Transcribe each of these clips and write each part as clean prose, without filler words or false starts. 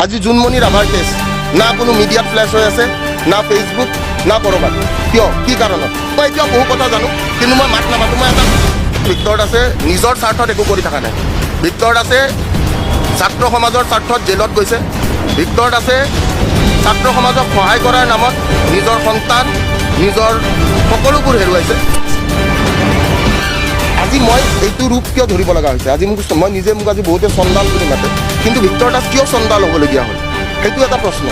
আজি জুনমণি ৰাভাৰ কেছ না কোনো মিডিয়াত ফ্লেছ হৈ আছে, না ফেচবুক, না ক'ৰবাত। কিয়, কি কাৰণত? মই এতিয়া বহু কথা জানো, কিন্তু মই মাত নামাতো। মই এটা ভিতৰত আছে নিজৰ স্বাৰ্থত একো কৰি থকা নাই। ভিতৰত আছে ছাত্ৰ সমাজৰ স্বাৰ্থত জেলত গৈছে। ভিতৰত আছে ছাত্ৰ সমাজক সহায় কৰাৰ নামত নিজৰ সন্তান, নিজৰ সকলোবোৰ হেৰুৱাইছে। আজি মই এইটো ৰূপ কিয় ধৰিব লগা হৈছে? আজি মোক আজি বহুতে চন্দাল বুলি মাতে, কিন্তু ভিক্টৰদাস কিয় চন্দাল হ'বলগীয়া হ'ল? সেইটো এটা প্ৰশ্ন।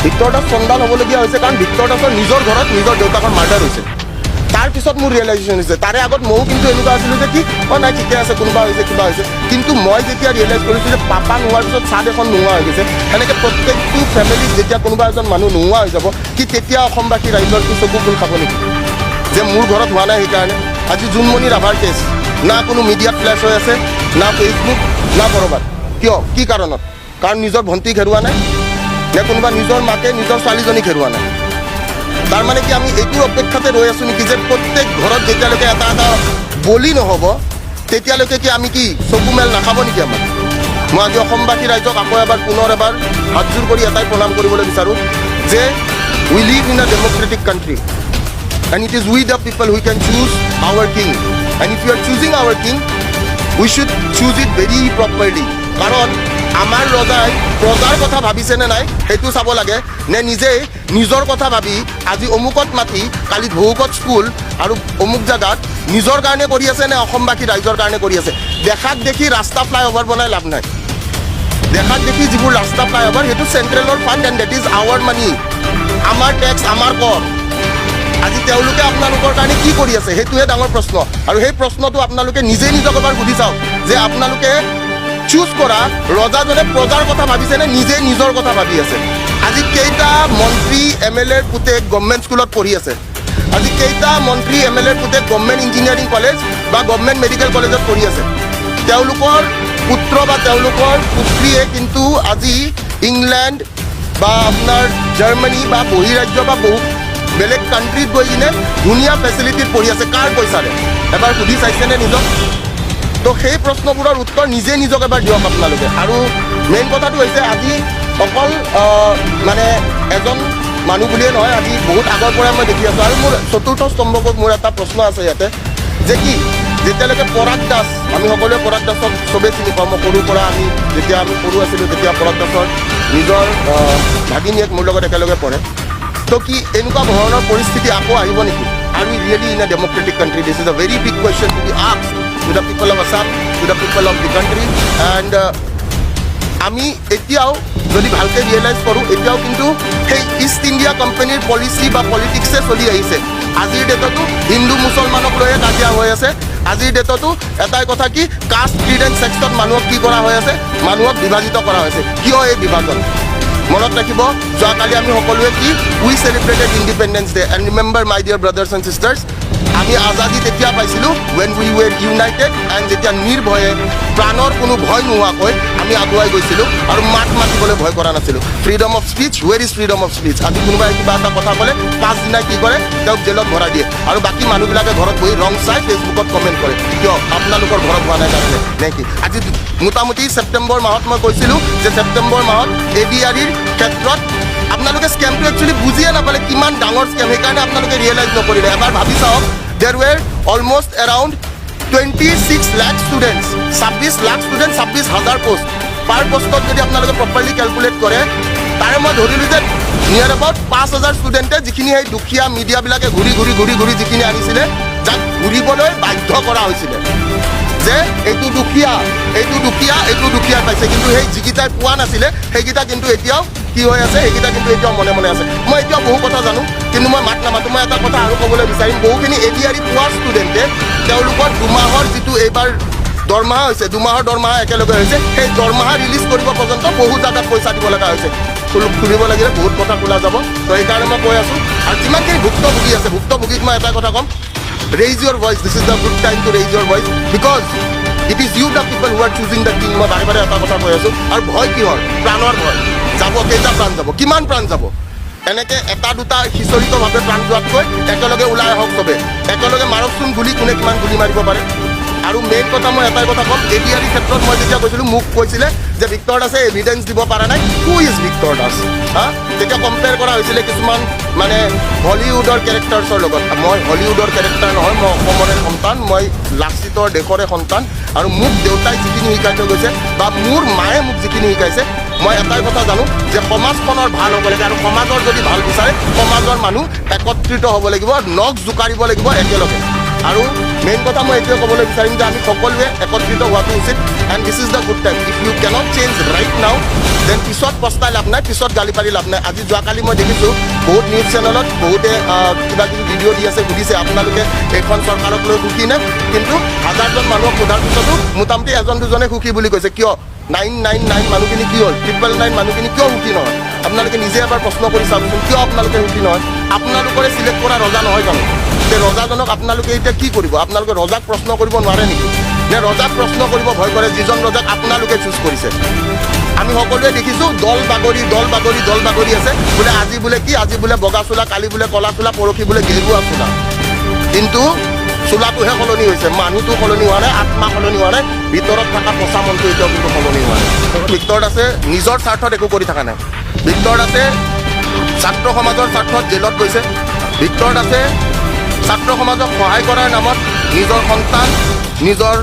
ভিক্টৰদাস চন্দাল হ'বলগীয়া হৈছে কাৰণ ভিক্টৰদাসৰ নিজৰ ঘৰত নিজৰ দেউতাকৰ মাৰ্ডাৰ হৈছে। তাৰপিছত মোৰ ৰিয়েলাইজেশ্যন হৈছে। তাৰে আগত ময়ো কিন্তু এনেকুৱা আছিলোঁ যে কি নাই ঠিকে আছে, কোনোবা হৈছে, কিবা হৈছে। কিন্তু মই যেতিয়া ৰিয়েলাইজ কৰিছোঁ যে পাপা নোহোৱাৰ পিছত চাহ এখন নোহোৱা হৈ গৈছে, সেনেকৈ প্ৰত্যেকটো ফেমিলিত যেতিয়া কোনোবা এজন মানুহ নোহোৱা হৈ যাব, কি তেতিয়া অসমবাসী ৰাইজৰ কি চকু ফুল খাব নেকি যে মোৰ ঘৰত হোৱা নাই? সেইকাৰণে আজি জুনমণি ৰাভাৰ কেছ না কোনো মিডিয়াত ফ্লেছ হৈ আছে, না ফেচবুক, না ক'ৰবাত। কিয়, কি কাৰণত? কাৰণ নিজৰ ভণ্টিক হেৰুওৱা নাই, নে কোনোবা নিজৰ মাকে নিজৰ ছোৱালীজনীক হেৰুওৱা নাই? তাৰমানে কি আমি এইটোৰ অপেক্ষাতে ৰৈ আছোঁ নেকি যে প্ৰত্যেক ঘৰত যেতিয়ালৈকে এটা এটা বলি নহ'ব তেতিয়ালৈকে কি আমি কি চকু মেল নাখাব নেকি আমাৰ? মই আজি অসমবাসী ৰাইজক আকৌ এবাৰ পুনৰ এবাৰ হাতযোৰ কৰি এটাই প্ৰণাম কৰিবলৈ বিচাৰোঁ যে we live in a democratic country and it is we the people who can choose our king, and if you are choosing our king we should choose it very properly. কাৰণ আমাৰ ৰজাই প্ৰজাৰ কথা ভাবিছেনে নাই সেইটো চাব লাগে, নে নিজেই নিজৰ কথা ভাবি আজি অমুকত মাতি কালি ভৌকত স্কুল আৰু অমুক জেগাত নিজৰ কাৰণে কৰি আছে, নে অসমবাসী ৰাইজৰ কাৰণে কৰি আছে? দেখাক দেখি ৰাস্তা ফ্লাইঅভাৰ বনাই লাভ নাই। দেখাক দেখি যিবোৰ ৰাস্তা ফ্লাইঅভাৰ সেইটো চেণ্ট্ৰেলৰ fund, and that is our money, আমাৰ টেক্স, আমাৰ কৰ। আজি তেওঁলোকে আপোনালোকৰ কাৰণে কি কৰি আছে সেইটোহে ডাঙৰ প্ৰশ্ন। আৰু সেই প্ৰশ্নটো আপোনালোকে নিজে নিজক এবাৰ সুধি চাওক যে আপোনালোকে চুজ কৰা ৰজাজনে প্ৰজাৰ কথা ভাবিছেনে নিজে নিজৰ কথা ভাবি আছে? আজি কেইটা মন্ত্ৰী MLA ৰ পুতেক গভৰ্ণমেণ্ট স্কুলত পঢ়ি আছে? আজি কেইটা মন্ত্ৰী MLA ৰ পুতেক গভৰ্ণমেণ্ট ইঞ্জিনিয়াৰিং কলেজ বা গভৰ্ণমেণ্ট মেডিকেল কলেজত পঢ়ি আছে? তেওঁলোকৰ পুত্ৰ বা তেওঁলোকৰ পুত্ৰীয়ে কিন্তু আজি ইংলেণ্ড বা আপোনাৰ জাৰ্মানী বা বহিৰাজ্য বা বহু বেলেগ কাণ্ট্ৰিত গৈ কিনে ধুনীয়া ফেচিলিটিত পঢ়ি আছে। কাৰ পইচাৰে? এবাৰ সুধি চাইছেনে নিজক? তো সেই প্ৰশ্নবোৰৰ উত্তৰ নিজে নিজক এবাৰ দিয়ক আপোনালোকে। আৰু মেইন কথাটো হৈছে আজি অকল মানে এজন মানুহ বুলিয়ে নহয়, আজি বহুত আগৰ পৰাই মই দেখি আছোঁ। আৰু মোৰ চতুৰ্থ স্তম্ভকত মোৰ এটা প্ৰশ্ন আছে ইয়াতে যে কি যেতিয়ালৈকে পৰাগ দাস, আমি সকলোৱে পৰাগ দাসক চবেই চিনি পাওঁ। মই সৰুৰ পৰা যেতিয়া আমি সৰু আছিলোঁ তেতিয়া পৰাগ দাসৰ নিজৰ ভাগিনীয়েক মোৰ লগত একেলগে পঢ়ে। তো কি এনেকুৱা ধৰণৰ পৰিস্থিতি আকৌ আহিব নেকি? Are we really in a democratic country? This is a very big question to be asked to the people of Assam, to the people of the country. And আমি এতিয়াও যদি ভালকৈ ৰিয়েলাইজ কৰোঁ, এতিয়াও কিন্তু সেই ইষ্ট ইণ্ডিয়া কোম্পানীৰ policy বা পলিটিক্সে চলি আহিছে। আজিৰ ডেটতো হিন্দু মুছলমানক লৈয়ে কাজিয়া হৈ আছে। আজিৰ ডেটতো এটাই কথা কি কাষ্ট, ক্ৰিড এণ্ড ছেক্সত মানুহক কি কৰা হৈ আছে? মানুহক বিভাজিত কৰা হৈছে। কিয় এই বিভাজন? মনত ৰাখিব, যোৱাকালি আমি সকলোৱে কি we celebrated Independence Day, and remember my dear brothers and sisters, আমি আজাদী তেতিয়া পাইছিলোঁ when we were united, and যেতিয়া নিৰ্ভয়ে প্ৰাণৰ কোনো ভয় নোহোৱাকৈ আমি আগুৱাই গৈছিলোঁ আৰু মাত মাতিবলৈ ভয় কৰা নাছিলোঁ। Freedom of speech, ৱেৰ is freedom of speech? আজি কোনোবাই কিবা এটা কথা ক'লে পাঁচদিনাই কি কৰে? তেওঁক জেলত ভৰাই দিয়ে। আৰু বাকী মানুহবিলাকে ঘৰত বহি ৰং চাই ফেচবুকত কমেণ্ট কৰে। কিয়? আপোনালোকৰ ঘৰত হোৱা নাই কাৰণে নে কি? আজি মোটামুটি ছেপ্টেম্বৰ মাহত মই কৈছিলোঁ যে ছেপ্টেম্বৰ মাহত ADREৰ ক্ষেত্ৰত আপোনালোকে স্কেমটো একচুৱেলি বুজিয়ে নাপালে কিমান ডাঙৰ স্কেম, সেইকাৰণে আপোনালোকে ৰিয়েলাইজ নকৰিলে। এবাৰ ভাবি চাওক, there were almost around 26 lakh students, 26 lakh student, 26,000 post. Per পোষ্টত যদি আপোনালোকে প্ৰপাৰলি কেলকুলেট কৰে, তাৰে মই ধৰিলোঁ যে নিয়াৰ এবাউট 5,000 ষ্টুডেণ্টে যিখিনি সেই দুখীয়া মিডিয়াবিলাকে ঘূৰি যিখিনি আনিছিলে, যাক ঘূৰিবলৈ বাধ্য কৰা হৈছিলে যে এইটো দুখীয়া পাইছে, কিন্তু সেই যিকেইটাই পোৱা নাছিলে সেইকেইটা কিন্তু এতিয়াও কি হৈ আছে? সেইকেইটা কিন্তু এতিয়াও মনে মনে আছে। মই এতিয়াও বহু কথা জানো, কিন্তু মই মাত নামাতো। মই এটা কথা আৰু ক'বলৈ বিচাৰিম, বহুখিনি ADRE পোৱা ষ্টুডেণ্টে তেওঁলোকৰ দুমাহৰ যিটো এইবাৰ দৰমহা হৈছে, দুমাহৰ দৰমহা একেলগে হৈছে, সেই দৰমহা ৰিলিজ কৰিব পৰ্যন্ত বহু জাগাত পইচা দিব লগা হৈছে। খুলিব লাগিলে বহুত কথা খোলা যাব। তো সেইকাৰণে মই কৈ আছোঁ, আৰু যিমানখিনি ভুক্তভোগী আছে, ভুক্তভোগীক মই এটা কথা ক'ম, raise your voice. This is the good time to raise your voice, because it is you the people who are choosing the king. মই বাৰে বাৰে এটা কথা কৈ আছোঁ। আৰু ভয় কিহৰ? প্ৰাণৰ ভয়। যাব, কেইটা প্ৰাণ যাব? কিমান প্ৰাণ যাব? এনেকৈ এটা দুটা সিঁচৰিতভাৱে প্ৰাণ যোৱাতকৈ একেলগে ওলাই আহক চবে, একেলগে মাৰকচোন গুলি, কোনে কিমান গুলি মাৰিব পাৰে। আৰু মেইন কথা মই এটাই কথা ক'ম, ADRE ক্ষেত্ৰত মই যেতিয়া কৈছিলোঁ, মোক কৈছিলে যে ভিক্টৰ দাসে এভিডেন্স দিব পৰা নাই হু ইজ ভিক্টৰ দাস হা তেতিয়া কম্পেয়াৰ কৰা হৈছিলে কিছুমান মানে হলিউডৰ কেৰেক্টাৰ্ছৰ লগত মই হলিউডৰ কেৰেক্টাৰ নহয় মই অসমৰে সন্তান মই লাচিতৰ দেশৰে সন্তান আৰু মোক দেউতাই যিখিনি শিকাই থৈ গৈছে বা মোৰ মায়ে মোক যিখিনি শিকাইছে মই এটাই কথা জানো যে সমাজখনৰ ভাল হ'ব লাগে আৰু সমাজৰ যদি ভাল বিচাৰে সমাজৰ মানুহ একত্ৰিত হ'ব লাগিব নখ জোকাৰিব লাগিব একেলগে আৰু মেইন কথা মই এইটোৱে ক'বলৈ বিচাৰিম যে আমি সকলোৱে একত্ৰিত হোৱাটো উচিত and this is the good time if you cannot change right now then পিছত পস্তাই লাভ নাই পিছত গালি পাৰি লাভ নাই আজি যোৱাকালি মই দেখিছোঁ বহুত নিউজ চেনেলত বহুতে কিবা কিবি ভিডিঅ' দি আছে সুধিছে আপোনালোকে এইখন চৰকাৰক লৈ সুখী নে কিন্তু হাজাৰজন মানুহক সোধাৰ পিছতো মোটামুটি এজন দুজনে সুখী বুলি কৈছে কিয় 999 মানুহখিনি কি হ'ল 999 মানুহখিনি কিয় সুখী নহয় আপোনালোকে নিজে এবাৰ প্ৰশ্ন কৰি চাবচোন কিয় আপোনালোকে সুখী নহয় আপোনালোকৰে চিলেক্ট কৰা ৰজা নহয় জানো যে ৰজাজনক আপোনালোকে এতিয়া কি কৰিব আপোনালোকে ৰজাক প্ৰশ্ন কৰিব নোৱাৰে নেকি নে ৰজাক প্ৰশ্ন কৰিব ভয় কৰে যিজন ৰজাক আপোনালোকে চুজ কৰিছে আমি সকলোৱে দেখিছোঁ দল বাগৰি আছে বোলে আজি বোলে কি আজি বোলে বগা চোলা কালি বোলে কলা চোলা পৰহি বোলে গেৰুৱা চোলা কিন্তু চোলাটোহে সলনি হৈছে মানুহটো সলনি হোৱা নাই আত্মা সলনি হোৱা নাই ভিতৰত থকা পচা মনটো এতিয়াও কিন্তু সলনি হোৱা নাই ভিক্টৰ দাসে নিজৰ স্বাৰ্থত একো কৰি থকা নাই ভিক্টৰ দাসে ছাত্ৰ সমাজৰ স্বাৰ্থত জেলত গৈছে ভিক্টৰ দাসে ছাত্ৰ সমাজক সহায় কৰাৰ নামত নিজৰ সন্তান নিজৰ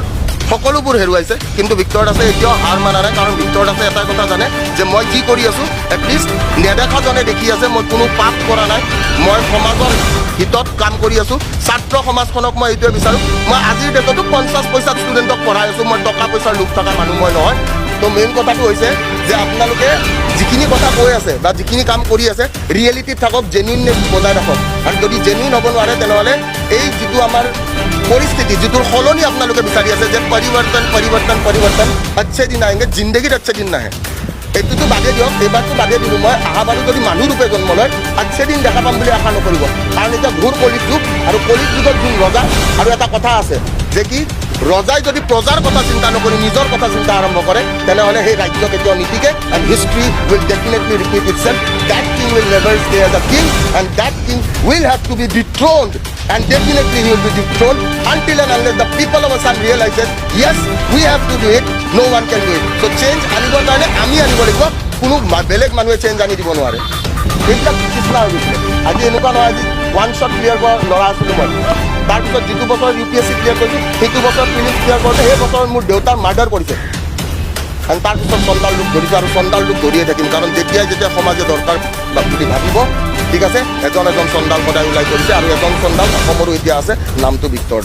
সকলোবোৰ হেৰুৱাইছে কিন্তু ভিক্টৰ দাসে এতিয়াও হাৰ মানা নাই কাৰণ ভিক্টৰ দাসে এটা কথা জানে যে মই যি কৰি আছোঁ এটলিষ্ট নেদেখাজনে দেখি আছে মই কোনো পাপ কৰা নাই মই সমাজৰ হিতত কাম কৰি আছোঁ ছাত্ৰ সমাজখনক মই এইটোৱে বিচাৰোঁ মই আজিৰ ডেটতো 50 পইচাত ষ্টুডেণ্টক পঢ়াই আছোঁ মই টকা পইচাৰ লোভ থকা মানুহ মই নহয় তো মেইন কথাটো হৈছে যে আপোনালোকে যিখিনি কথা কৈ আছে বা যিখিনি কাম কৰি আছে ৰিয়েলিটিত থাকক জেনুইননেছ বজাই ৰাখক আৰু যদি জেনুইন হ'ব নোৱাৰে তেনেহ'লে এই যিটো আমাৰ পৰিস্থিতি যিটোৰ সলনি আপোনালোকে বিচাৰি আছে যে পৰিৱৰ্তন আচ্ছে দিন আহেংগে জিন্দগীত আচ্ছে দিন নাহে এইটোতো বাদে দিয়ক এইবাৰটো বাদে দিলোঁ মই অহাবাৰো যদি মানুহ ৰূপে জন্ম লয় আচ্ছে দিন দেখা পাম বুলি আশা নকৰিব কাৰণ এতিয়া ঘূৰ কলিত যুগ আৰু কলিত যুগত যোন ৰজা আৰু এটা কথা আছে যে কি ৰজাই যদি প্ৰজাৰ কথা চিন্তা নকৰি নিজৰ কথা চিন্তা আৰম্ভ কৰে তেনেহ'লে সেই ৰাজ্য কেতিয়াও নিটিকে and history will definitely repeat itself that king will never stay as a king and that king will have to be dethroned and definitely he will be dethroned until and unless the people of Assam realizes yes we have to do it no one can do it so change আনিবৰ কাৰণে আমি আনিব লাগিব কোনো বেলেগ মানুহে change আনি দিব নোৱাৰে এইবিলাক কৃষ্ণ হৈ গৈছিলে আজি এনেকুৱা নহয় আজি ওৱান শ্বট ক্লিয়াৰ কৰা ল'ৰা আছিলোঁ মই তাৰপিছত যিটো বছৰ UPSC ক্লিয়াৰ কৰিছোঁ সেইটো বছৰ প্ৰিলিমছ ক্লিয়াৰ কৰোঁতে সেই বছৰত মোৰ দেউতাৰ মাৰ্ডাৰ কৰিছে আৰু তাৰপিছত চন্দাল লোক ধৰিছোঁ আৰু চন্দাল লোক ধৰিয়ে থাকিম কাৰণ যেতিয়া সমাজে দৰকাৰ বুলি ভাবিব ঠিক আছে এজন চন্দাল সদায় ওলাই কৰিছে আৰু এজন চন্দাল অসমৰো এতিয়া আছে নামটো ভিক্টৰ